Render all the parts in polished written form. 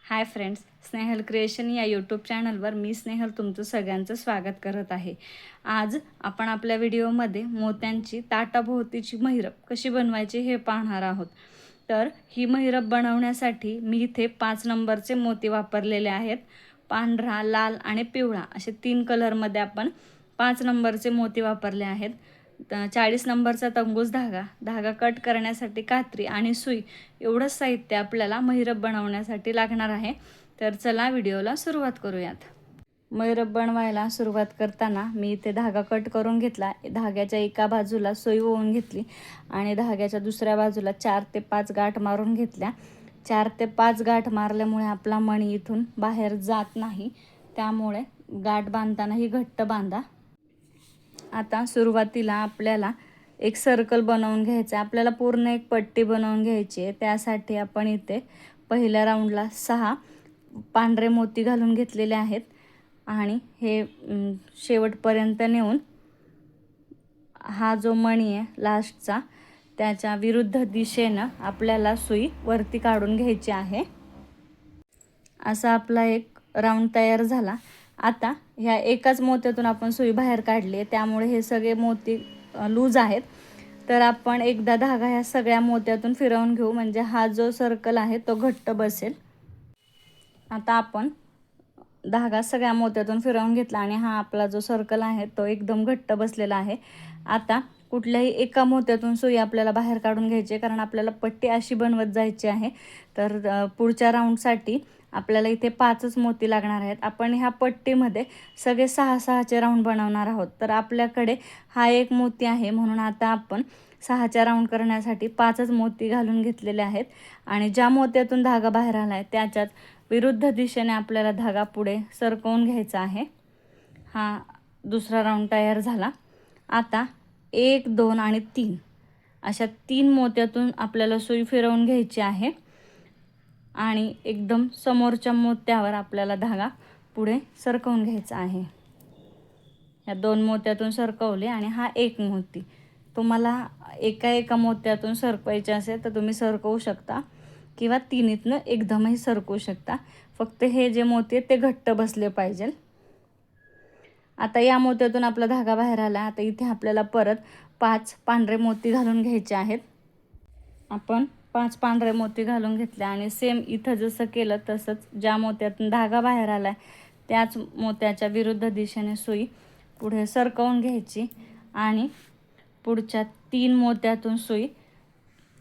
Hi friends, Snehal creation या YouTube चॅनलवर मी स्नेहल तुमचं सगळ्यांचं स्वागत करत आहे। आज आपण आपल्या व्हिडिओमध्ये मोत्यांची ताटाभोवतीची महिरप कशी बनवायची हे पाहणार आहोत। तर ही महिरप बनवण्यासाठी मी इथे 5 नंबरचे मोती वापरलेले आहेत। पांढरा, लाल आणि पिवळा असे 3 कलरमध्ये आपण 5 नंबरचे मोती वापरले आहेत। 40 नंबरचा तंगूस धागा कट करण्यासाठी कात्री आणि सुई एवढंच साहित्य आपल्याला महिरप बनवण्यासाठी लागणार आहे। तर चला व्हिडिओला सुरुवात करूयात। महिरप बनवायला सुरुवात करताना मी इथे धागा कट करून घेतला। धाग्याच्या एका बाजूला सुई ओवून घेतली आणि धाग्याच्या दुसऱ्या बाजूला 4 ते 5 गाठ मारून घेतल्या। 4 ते 5 गाठ मारल्यामुळे आपला मणी इथून बाहेर जात नाही, त्यामुळे गाठ बांधताना ही घट्ट बांधा। आता सुरुवातीला आपल्याला एक सर्कल बनवून घ्यायचं आहे। आपल्याला पूर्ण एक पट्टी बनवून घ्यायची आहे। त्यासाठी आपण इथे पहिल्या राऊंडला 6 पांढरे मोती घालून घेतलेले आहेत आणि हे शेवटपर्यंत नेऊन हा जो मणी आहे लास्टचा त्याच्या विरुद्ध दिशेनं आपल्याला सुई वरती काढून घ्यायची आहे। असा आपला एक राऊंड तयार झाला। आता ह्या एकाच मोत्यातून आपण सुई बाहेर काढली, त्यामुळे हे सगळे मोती लूज आहेत। तर आपण एकदा धागा ह्या सगळ्या मोत्यातून फिरवून घेऊ, म्हणजे हा जो सर्कल आहे तो घट्ट बसेल। आता आपण धागा सगळ्या मोत्यातून फिरवून घेतला आणि हा आपला जो सर्कल आहे तो एकदम घट्ट बसलेला आहे। आता कुठल्याही एका मोत्यातून सुई आपल्याला बाहेर काढून घ्यायची, कारण आपल्याला पट्टी अशी बनवत जायची आहे। तर पुढच्या राऊंडसाठी आपल्याला इथे 5च मोती लागणार आहेत। आपण ह्या पट्टीमध्ये सगळे 6-6चे राऊंड बनवणार आहोत। तर आपल्याकडे हा एक मोती आहे, म्हणून आता आपण 6च्या राऊंड करण्यासाठी 5च मोती घालून घेतलेले आहेत आणि ज्या मोत्यातून धागा बाहेर आला आहे त्याच्याच विरुद्ध दिशेने आपल्याला धागा पुढे सरकवून घ्यायचा आहे। हा दुसरा राऊंड तयार झाला। आता 1, 2 आणि 3 अशा 3 मोत्यातून आपल्याला सुई फिरवून घ्यायची आहे आणि एकदम समोरच्या मोत्यावर आपल्याला धागा पुढे सरकवून घ्यायचा आहे। या 2 मोत्यातून सरकवले आणि हा एक मोती तुम्हाला एका मोत्यातून सरकवायचे असेल तर तुम्ही सरकवू शकता किंवा 3ीतनं एकदमही सरकवू शकता। फक्त हे जे मोती आहेत ते घट्ट बसले पाहिजे। आता या मोत्यातून आपला धागा बाहेर आला। आता इथे आपल्याला परत 5 पांढरे मोती घालून घ्यायचे आहेत। आपण 5 पांढरे मोती घालून घेतले आणि सेम इथं जसं केलं तसंच ज्या मोत्यातून धागा बाहेर आला त्याच मोत्याच्या विरुद्ध दिशेने सुई पुढे सरकवून घ्यायची आणि पुढच्या 3 मोत्यातून सुई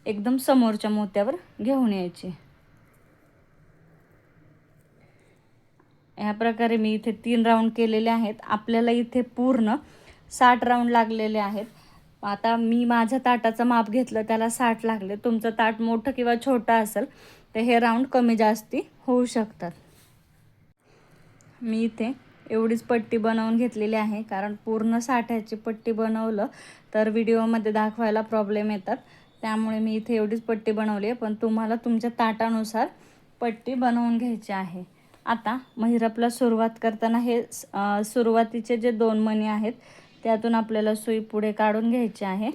एकदम समोरच्या मोत्यावर घेऊन यायची। या प्रकारे मी इथे 3 राऊंड केलेले आहेत। आपल्याला इथे पूर्ण 60 राऊंड लागलेले आहेत। आता मी माझ्या ताटाचं माप घेतलं, त्याला 60 लागले। तुमचं ताट मोठं किंवा छोटं असेल तर हे राऊंड कमी जास्ती होऊ शकतात। मी इथे एवढीच पट्टी बनवून घेतलेली आहे, कारण पूर्ण 60ची पट्टी बनवलं तर व्हिडिओमध्ये दाखवायला प्रॉब्लेम येतात, त्यामुळे मी इथे एवढीच पट्टी बनवली आहे। पण तुम्हाला तुमच्या ताटानुसार पट्टी बनवून घ्यायची आहे। आता महिरपला सुरुवात करताना हे सुरुवातीचे जे 2 मणी आहेत त्यातून आपल्याला सुई पुढे काढून घ्यायची आहे।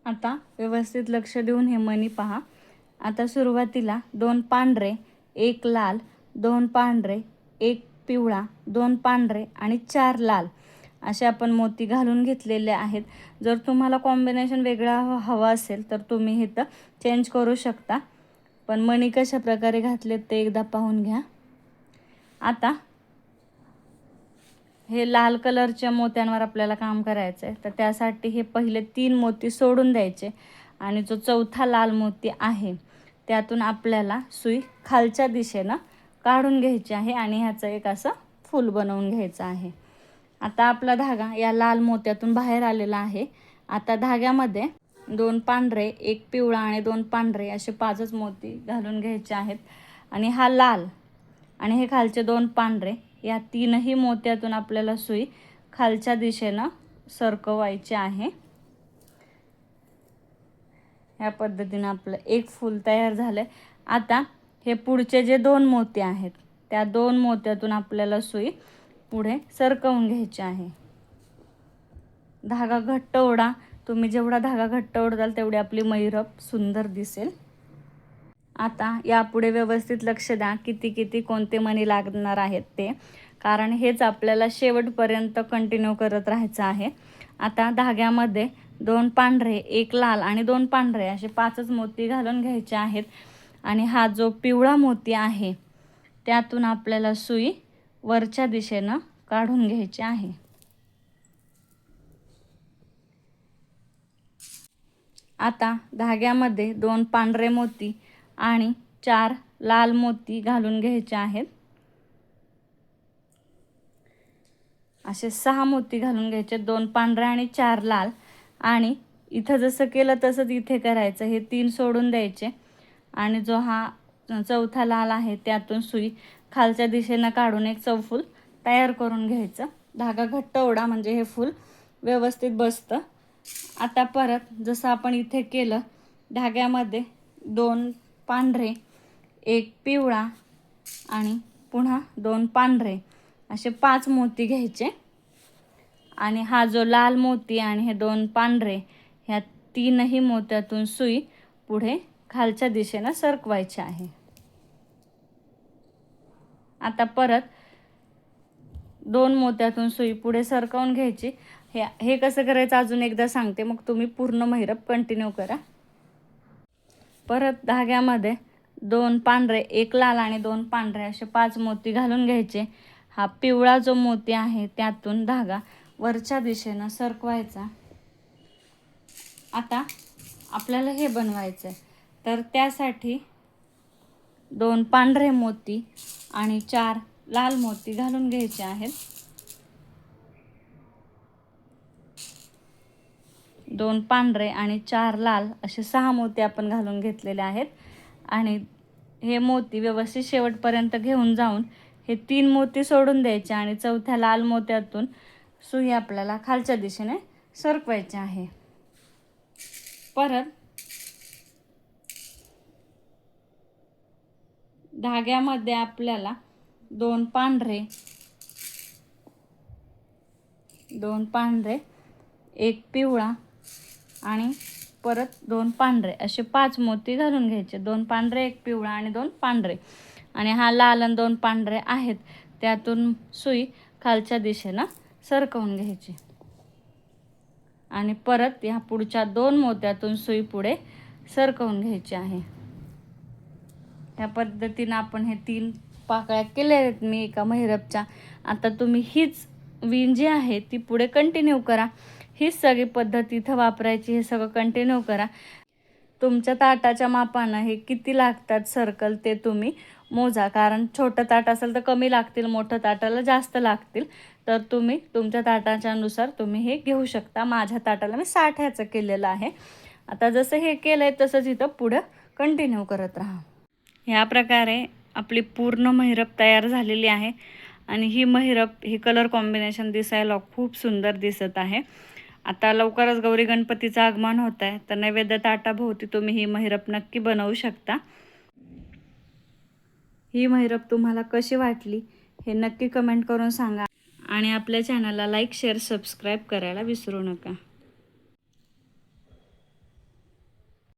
आता व्यवस्थित लक्ष देऊन हे मणी पहा। आता सुरुवातीला 2 पांढरे, 1 लाल, 2 पांढरे, 1 पिवळा, 2 पांढरे आणि 4 लाल असे आपण मोती घालून घेतलेले आहेत। जर तुम्हाला कॉम्बिनेशन वेगळा हवा असेल तर तुम्ही इथं चेंज करू शकता, पण मणी कशा प्रकारे घातलेत ते एकदा पाहून घ्या। आता हे लाल कलरच्या मोत्यांवर आपल्याला काम करायचं आहे, तर त्यासाठी हे पहिले 3 मोती सोडून द्यायचे आणि जो चौथा लाल मोती आहे त्यातून आपल्याला सुई खालच्या दिशेनं काढून घ्यायची आहे आणि ह्याचं एक असं फूल बनवून घ्यायचं आहे। आता आपला धागा या लाल मोत्यातून बाहेर आलेला आहे। आता धाग्यामध्ये 2 पांढरे, 1 पिवळा आणि 2 पांढरे असे 5च मोती घालून घ्यायचे आहेत आणि हा लाल आणि हे खालचे 2 पांढरे या 3ही मोत्यातून आपल्याला सुई खालच्या दिशेनं सरकवायची आहे। या पद्धतीने आपलं एक फूल तयार झालं। आता हे पुढचे जे 2 मोती आहेत त्या 2 मोत्यातून आपल्याला सुई पुढे सरकवून घ्यायची आहे। धागा घट्ट ओढा, तुम्ही जेवढा धागा घट्ट ओढताल तेवढी आपली महिरप सुंदर दिसेल। आता यापुढे व्यवस्थित लक्ष द्या किती कोणते मणी लागणार आहेत ते, कारण हेच आपल्याला शेवटपर्यंत कंटिन्यू करत राहायचं आहे। आता धाग्यामध्ये 2 पांढरे, 1 लाल आणि 2 पांढरे असे 5च मोती घालून घ्यायचे आहेत। आणि हा जो पिवळा मोती आहे त्यातून आपल्याला सुई वरच्या दिशेनं काढून घ्यायची आहे। आता धाग्यामध्ये 2 पांढरे मोती आणि 4 लाल मोती घालून घ्यायचे आहेत। असे 6 मोती घालून घ्यायचे, 2 पांढरे आणि 4 लाल। आणि इथं जसं केलं तसंच इथे करायचं, हे 3 सोडून द्यायचे आणि जो हा चौथा लाल आहे त्यातून सुई खालच्या दिशेनं काढून एक चौफूल तयार करून घ्यायचं। धागा घट्ट ओढा म्हणजे हे फूल व्यवस्थित बसतं। आता परत जसं आपण इथे केलं, धाग्यामध्ये 2 पांढरे, 1 पिवळा आणि पुन्हा 2 पांढरे असे 5 मोती घ्यायचे आणि हा जो लाल मोती आणि हे 2 पांढरे ह्या 3ही मोत्यातून सुई पुढे खालच्या दिशेनं सरकवायची आहे। आता परत 2 मोत्यातून सुई पुढे सरकवून घ्यायची। हे कसं करायचं अजून एकदा सांगते, मग तुम्ही पूर्ण महिरप कंटिन्यू करा। परत धाग्यामध्ये 2 पांढरे, 1 लाल आणि 2 पांढरे असे 5 मोती घालून घ्यायचे। हा पिवळा जो मोती आहे त्यातून धागा वरच्या दिशेनं सरकवायचा। आता आपल्याला हे बनवायचं आहे, तर त्यासाठी 2 पांढरे मोती आणि 4 लाल मोती घालून घ्यायचे आहेत। 2 पांढरे आणि 4 लाल असे 6 मोती आपण घालून घेतलेले आहेत आणि हे मोती व्यवस्थित शेवटपर्यंत घेऊन जाऊन हे 3 मोती सोडून द्यायचे आणि चौथ्या लाल मोत्यातून सुई आपल्याला खालच्या दिशेने सरकवायची आहे। परत धाग्यामध्ये आपल्याला 2 पांढरे, 1 पिवळा आणि परत 2 पांढरे असे 5 मोती घालून घ्यायचे। 2 पांढरे, 1 पिवळा आणि 2 पांढरे आणि हा लाल आणि 2 पांढरे आहेत त्यातून सुई खालच्या दिशेनं सरकवून घ्यायची आणि परत या पुढच्या 2 मोत्यातून सुई पुढे सरकवून घ्यायची आहे। या पद्धतीनं आपण हे 3 पाकळ्या केल्या आहेत मी एका महिरपच्या। आता तुम्ही हीच विण जी आहे ती पुढे कंटिन्यू करा। हीच सगळी पद्धत इथं वापरायची, हे सगळं कंटिन्यू करा। तुमच्या ताटाच्या मापानं हे किती लागतात सर्कल ते तुम्ही मोजा, कारण छोटं ताट असेल तर कमी लागतील, मोठं ताटाला जास्त लागतील, तर तुम्ही तुमच्या ताटाच्यानुसार तुम्ही हे घेऊ शकता। माझ्या ताटाला मी 60 ह्याचं केलेलं आहे। आता जसं हे केलं आहे तसंच इथं पुढं कंटिन्यू करत राहा। ह्या प्रकारे आपली पूर्ण महिरप तयार झालेली आहे आणि ही महिरप ही कलर कॉम्बिनेशन दिसायला खूप सुंदर दिसत आहे। आता लवकरच गौरी गणपतीचं आगमन होत आहे, तर नैवेद्य ताटाभोवती तुम्ही ही महिरप नक्की बनवू शकता। ही महिरप तुम्हाला कशी वाटली हे नक्की कमेंट करून सांगा आणि आपल्या चॅनलला लाईक, शेअर, सबस्क्राईब करायला विसरू नका।